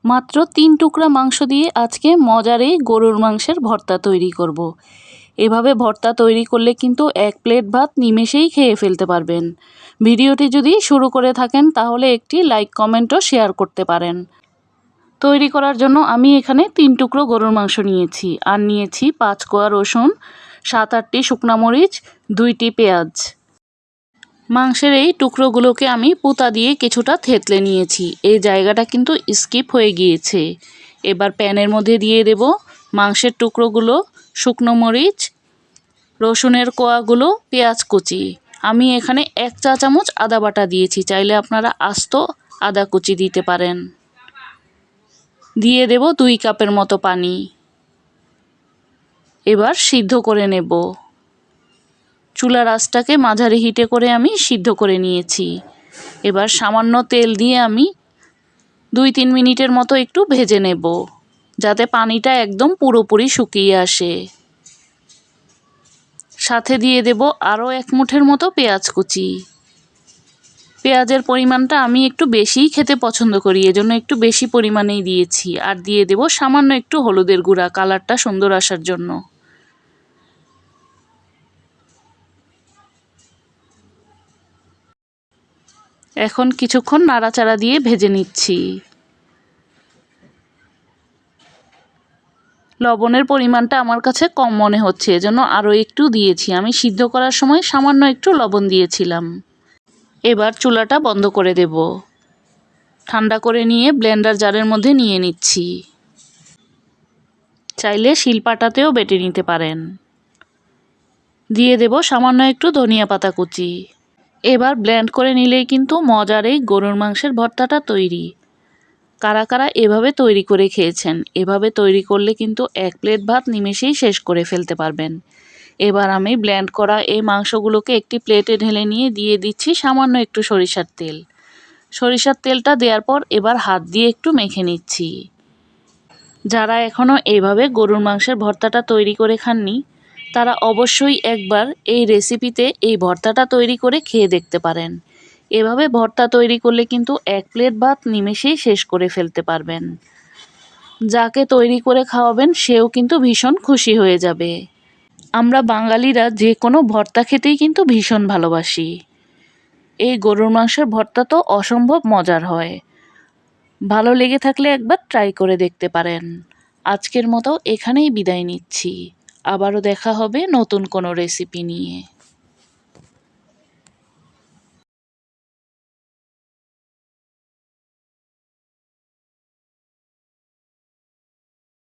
মাত্র 3 টুকরা মাংস দিয়ে আজকে মজার এই গরুর মাংসের ভর্তা তৈরি করব। এভাবে ভর্তা তৈরি করলে কিন্তু 1 প্লেট ভাত নিমেষেই খেয়ে ফেলতে পারবেন। ভিডিওটি যদি শুরু করে থাকেন তাহলে একটি লাইক কমেন্ট ও শেয়ার করতে পারেন। তৈরি করার জন্য আমি এখানে 3 টুকরো গরুর মাংস নিয়েছি আর নিয়েছি 5 কোয়া রসুন, 7-8টি শুকনা মরিচ, 2টি পেঁয়াজ। মাংসের এই টুকরোগুলোকে আমি পুতা দিয়ে কিছুটা থেতলে নিয়েছি। এই জায়গাটা কিন্তু স্কিপ হয়ে গিয়েছে। এবার প্যানের মধ্যে দিয়ে দেব মাংসের টুকরোগুলো, শুকনো মরিচ, রসুনের কোয়াগুলো, পেঁয়াজ কুচি। আমি এখানে 1 চা চামচ আদা বাটা দিয়েছি, চাইলে আপনারা আস্ত আদা কুচি দিতে পারেন। দিয়ে দেব 2 কাপের মতো পানি। এবার সিদ্ধ করে নেব। চুলার আঁচটাকে মাঝারি হিটে করে আমি সিদ্ধ করে নিয়েছি। এবার সামান্য তেল দিয়ে আমি 2-3 মিনিটের মতো একটু ভেজে নেব, যাতে পানিটা একদম পুরোপুরি শুকিয়ে আসে। সাথে দিয়ে দেব আরও 1 মুঠের মতো পেঁয়াজ কুচি। পেঁয়াজের পরিমাণটা আমি একটু বেশিই খেতে পছন্দ করি, এজন্য একটু বেশি পরিমাণেই দিয়েছি। আর দিয়ে দেব সামান্য একটু হলুদের গুঁড়া, কালারটা সুন্দর আসার জন্য। এখন কিছুক্ষণ নাড়াচাড়া দিয়ে ভেজে নিচ্ছি। লবণের পরিমাণটা আমার কাছে কম মনে হচ্ছে, এজন্য আরও একটু দিয়েছি। আমি সিদ্ধ করার সময় সামান্য একটু লবণ দিয়েছিলাম। এবার চুলাটা বন্ধ করে দেব। ঠান্ডা করে নিয়ে ব্লেন্ডার জারের মধ্যে নিয়ে নিচ্ছি। চাইলে শিলপাটাতেও বেটে নিতে পারেন। দিয়ে দেব সামান্য একটু ধনিয়া পাতা কুচি। এবার ব্লেন্ড করে নিলেই কিন্তু মজার এই গরুর মাংসের ভর্তাটা তৈরি। কারা কারা এভাবে তৈরি করে খেয়েছেন? এভাবে তৈরি করলে কিন্তু 1 প্লেট ভাত নিমেষেই শেষ করে ফেলতে পারবেন। এবার আমি ব্লেন্ড করা এই মাংসগুলোকে একটি প্লেটে ঢেলে নিয়ে দিয়ে দিচ্ছি সামান্য একটু সরিষার তেল। সরিষার তেলটা দেওয়ার পর এবার হাত দিয়ে একটু মেখে নিচ্ছি। যারা এখনও এইভাবে গরুর মাংসের ভর্তাটা তৈরি করে খাননি, তারা অবশ্যই একবার এই রেসিপিতে এই ভর্তাটা তৈরি করে খেয়ে দেখতে পারেন। এভাবে ভর্তা তৈরি করলে কিন্তু 1 প্লেট ভাত নিমেষেই শেষ করে ফেলতে পারবেন। যাকে তৈরি করে খাওয়াবেন সেও কিন্তু ভীষণ খুশি হয়ে যাবে। আমরা বাঙালিরা যে কোনো ভর্তা খেতেই কিন্তু ভীষণ ভালোবাসি। এই গরুর মাংসের ভর্তা তো অসম্ভব মজার হয়। ভালো লেগে থাকলে একবার ট্রাই করে দেখতে পারেন। আজকের মতো এখানেই বিদায় নিচ্ছি। আবারও দেখা হবে নতুন কোনো রেসিপি নিয়ে।